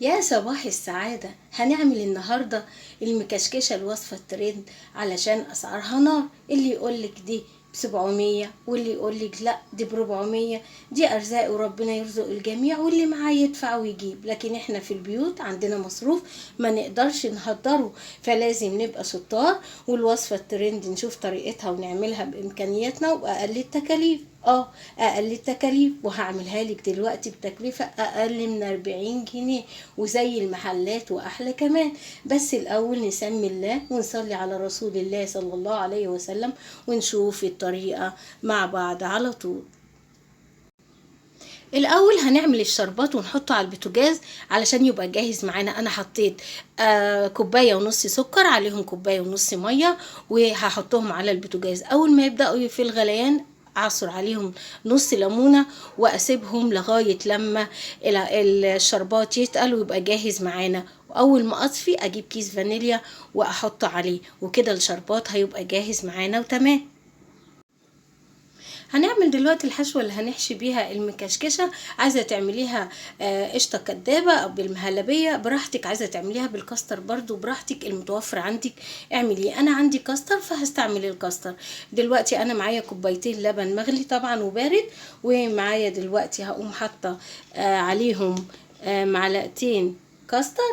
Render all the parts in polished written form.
يا صباح السعادة، هنعمل النهاردة المكشكشة الوصفة الترند علشان أسعارها نار. اللي يقولك دي ب700 واللي يقولك لا دي ب400. دي أرزاق وربنا يرزق الجميع، واللي معاه يدفع ويجيب، لكن احنا في البيوت عندنا مصروف ما نقدرش نهدره، فلازم نبقى شطار. والوصفة الترند نشوف طريقتها ونعملها بإمكانياتنا وبأقل التكاليف. اقل التكاليف، وهعملها لك دلوقتي بتكلفة اقل من 40 جنيه، وزي المحلات واحلى كمان. بس الاول نسمي الله ونصلي على رسول الله صلى الله عليه وسلم، ونشوف الطريقة مع بعض على طول. الاول هنعمل الشربات ونحطه على البوتاجاز علشان يبقى جاهز معانا. انا حطيت كوبايه ونص سكر، عليهم كوبايه ونص ميه، وهحطهم على البوتاجاز. اول ما يبداوا في الغليان اعصر عليهم نص ليمونه، واسيبهم لغايه لما الشربات يتقل ويبقى جاهز معانا. واول ما اطفي اجيب كيس فانيليا واحطه عليه، وكده الشربات هيبقى جاهز معانا وتمام. هنعمل دلوقتي الحشوة اللي هنحشي بيها المكشكشة. عايزة تعمليها قشطة كدابة أو بالمهلبية براحتك، عايزة تعمليها بالكاستر برضو براحتك، المتوفر عندك اعمليه. أنا عندي كاستر فهستعمل الكاستر. دلوقتي أنا معايا كوبايتين لبن مغلي طبعا وبارد، ومعايا دلوقتي هقوم حاطة عليهم معلقتين كاستر،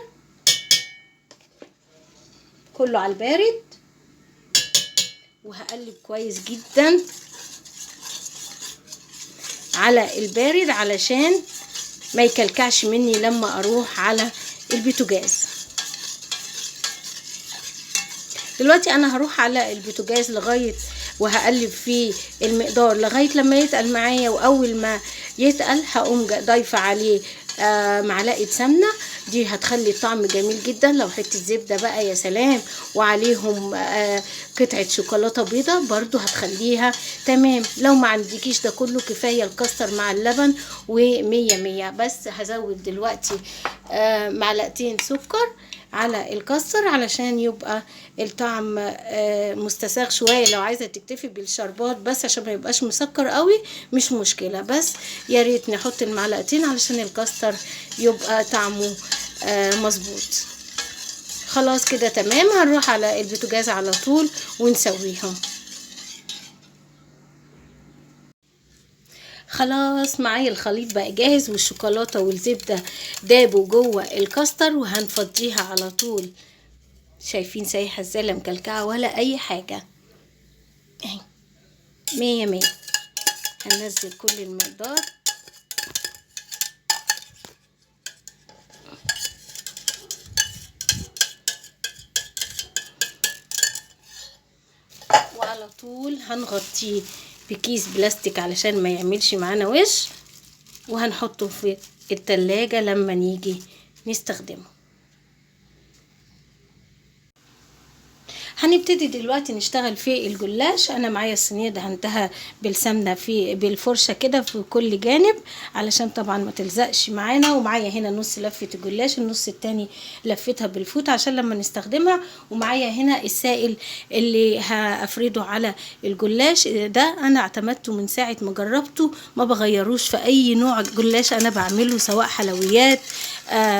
كله على البارد، وهقلب كويس جدا على البارد علشان ما يكلكعش مني لما اروح على البوتاجاز. دلوقتي انا هروح على البوتاجاز لغايه وهقلب فيه المقدار لغايه لما يتقل معايا، واول ما يتقل هقوم ضايفه عليه معلقه سمنه. دي هتخلي الطعم جميل جدا. لو حته زبده بقى يا سلام، وعليهم قطعه شوكولاته بيضه برضو هتخليها تمام. لو ما عندكيش ده كله كفايه الكاستر مع اللبن ومية مية. بس هزود دلوقتي معلقتين سكر على الكاستر علشان يبقى الطعم مستساغ شويه. لو عايزه تكتفي بالشربات بس عشان ما يبقاش مسكر قوي مش مشكله، بس يا ريت نحط المعلقتين علشان الكاستر يبقى طعمه مظبوط. خلاص كده تمام. هنروح على البوتاجاز على طول ونسويهم. خلاص معايا الخليط بقى جاهز، والشوكولاته والزبده دابوا جوه الكاستر، وهنفضيها على طول. شايفين سايحه ازاي؟ لا مكلكعه ولا اي حاجه، اهي مية مية. هننزل كل المقدار وعلى طول هنغطيه بكيس بلاستيك علشان ما يعملش معانا وش، وهنحطه في التلاجة لما نيجي نستخدمه. هنبتدي دلوقتي نشتغل في الجلاش. انا معايا الصينيه دهنتها بالسمنه في بالفرشه كده في كل جانب علشان طبعا ما تلزقش معانا، ومعايا هنا نص لفه الجلاش، النص التاني لفتها بالفوط عشان لما نستخدمها. ومعايا هنا السائل اللي هافرده على الجلاش ده، انا اعتمدته من ساعه ما جربته، ما بغيروش في اي نوع جلاش انا بعمله، سواء حلويات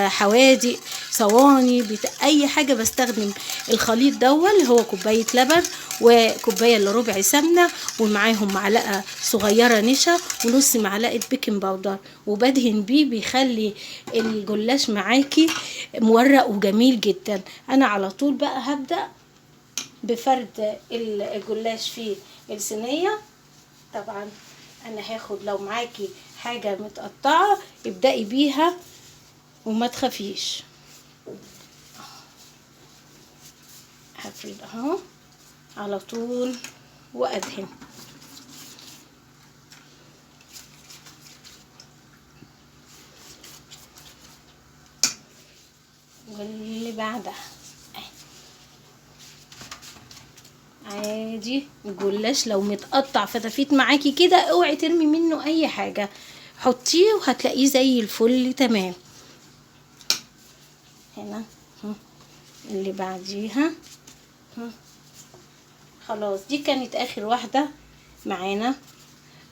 حوادق صواني اي حاجه بستخدم الخليط ده، اللي هو كوبايه لبن وكوبايه الا ربع سمنه، ومعاهم معلقه صغيره نشا ونص معلقه بيكنج باودر، وبدهن بيه بيخلي الجلاش معاكي مورق وجميل جدا. انا على طول بقى هبدا بفرد الجلاش في الصينيه. طبعا انا هاخد، لو معاكي حاجه متقطعه ابدأي بيها وما تخافيش. هفرد اهو على طول وادهن. واللي بعدها عادي الجلاش لو متقطع فتفيت معاكي كده اوعي ترمي منه اي حاجه، حطيه وهتلاقيه زي الفل تمام. هنا اللي بعديها خلاص دي كانت اخر واحده معانا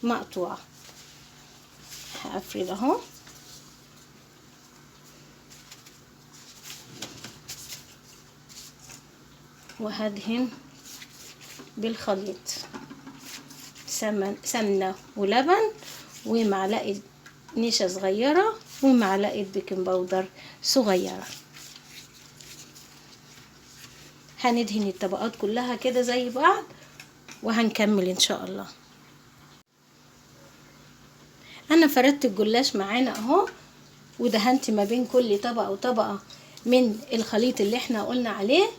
مقطوعه. هقفل اهو وهدهن بالخليط سمنة ولبن ومعلقة نشا صغيرة ومعلقة بيكنج باودر صغيرة. هندهن الطبقات كلها كده زي بعض وهنكمل ان شاء الله. انا فردت الجلاش معانا اهو، ودهنت ما بين كل طبقة وطبقة من الخليط اللي احنا قلنا عليه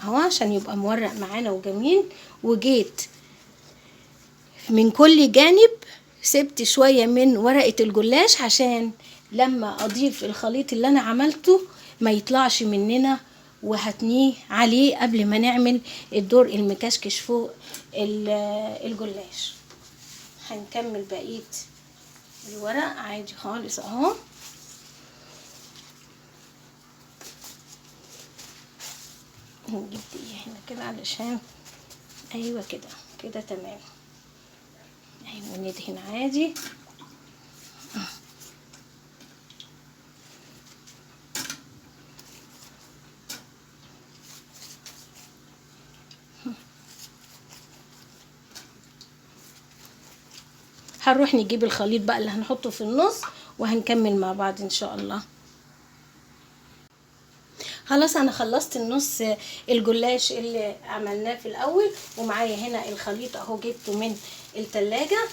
اهو عشان يبقى مورق معانا وجميل. وجيت من كل جانب سبت شوية من ورقة الجلاش عشان لما اضيف الخليط اللي انا عملته ما يطلعش مننا، وهتنيه عليه قبل ما نعمل الدور المكشكش فوق الجلاش. هنكمل بقية الورق عادي خالص اهو. هنجيب دي هنا كده علشان ايوه كده كده تمام. ايوه ندهن عادي. هنروح نجيب الخليط بقى اللي هنحطه في النص وهنكمل مع بعض ان شاء الله. خلاص انا خلصت النص الجلاش اللي عملناه في الاول، ومعايا هنا الخليط اهو جبته من التلاجة،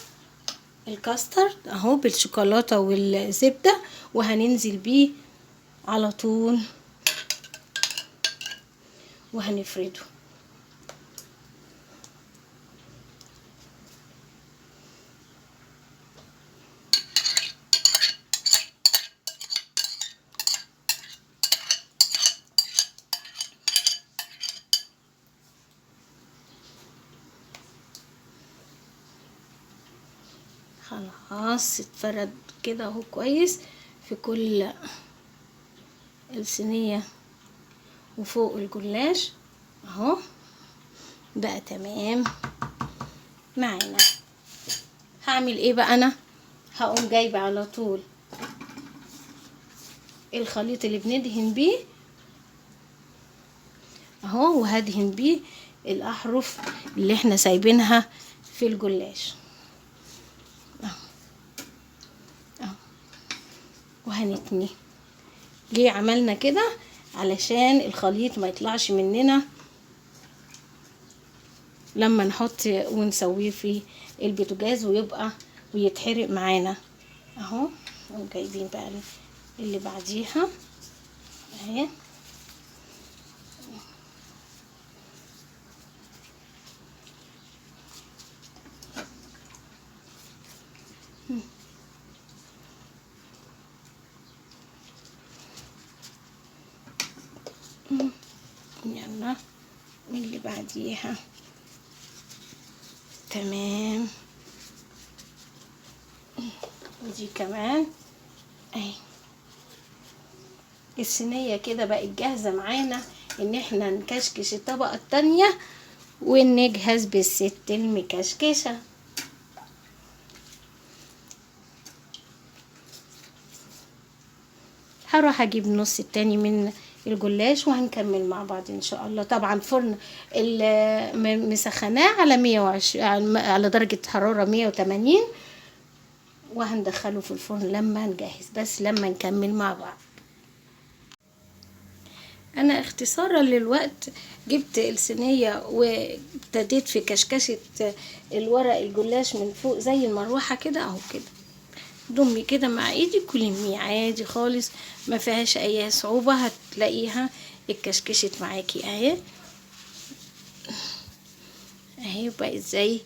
الكاسترد اهو بالشوكولاتة والزبدة، وهننزل بيه على طول وهنفرده. خلاص اتفرد كده اهو كويس في كل الصينية وفوق الجلاش اهو بقى تمام معانا. هعمل ايه بقى؟ انا هقوم جايبه على طول الخليط اللي بندهن بيه اهو، وهدهن بيه الاحرف اللي احنا سايبينها في الجلاش اهو وهنتني. ليه عملنا كده؟ علشان الخليط ما يطلعش مننا لما نحط ونسويه في البوتاجاز ويتحرق معانا اهو. وجايبين بقى اللي بعديها اهي. يلا اللي بعديها تمام. ودي كمان اهي. الصينية كده بقت جاهزة معانا ان احنا نكشكش الطبقة التانية ونجهز بالست المكشكشة. هروح اجيب النص التاني من الجلاش وهنكمل مع بعض ان شاء الله. طبعا فرن مسخناه على 120 على درجة حرارة 180، وهندخله في الفرن لما نجهز، بس لما نكمل مع بعض. انا اختصارا للوقت جبت الصينية وابتديت في كشكشة الورق الجلاش من فوق زي المروحة كده اهو كده. ضمي كده مع ايدي كلميه عادي خالص، ما فيهاش اي صعوبة، هتلاقيها اتكشكشت معاكي اهي. اهي بقت زي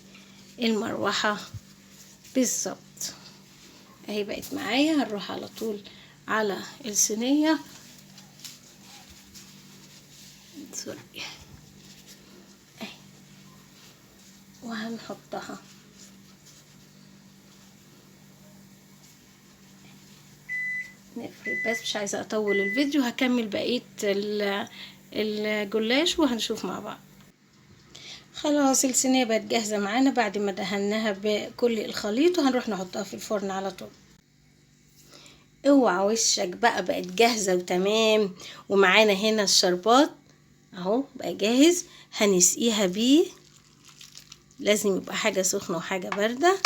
المروحة بالظبط اهي بقت معايا. هنروح على طول على الصينية سوري اهي وهنحطها نفرد. بس مش عايزة اطول الفيديو، هكمل بقية الجلاش وهنشوف مع بعض. خلاص الصينية بقت جاهزة معانا بعد ما دهناها بكل الخليط، وهنروح نحطها في الفرن على طول. اوعى وشك بقت جاهزة وتمام. ومعانا هنا الشربات اهو بقى جاهز. هنسقيها بيه، لازم يبقى حاجة سخنة وحاجة باردة.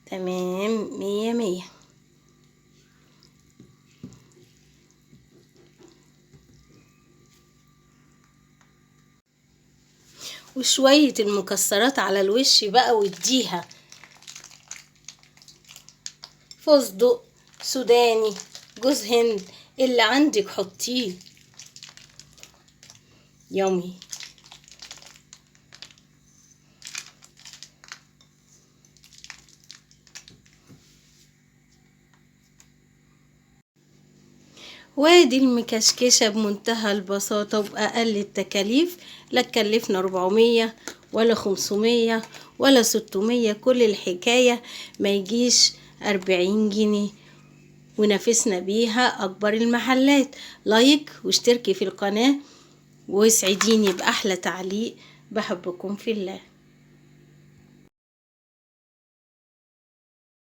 تمام، 100 100. وشوية المكسرات على الوش بقى، واديها فستق، سوداني، جوز هند، اللي عندك حطيه. يومي. وادي المكشكشة بمنتهى البساطة وبأقل التكاليف. لا تكلفنا 400 ولا 500 ولا 600، كل الحكاية ما يجيش 40 جنيه، ونافسنا بيها أكبر المحلات. لايك واشتركي في القناة، واسعديني بأحلى تعليق. بحبكم في الله.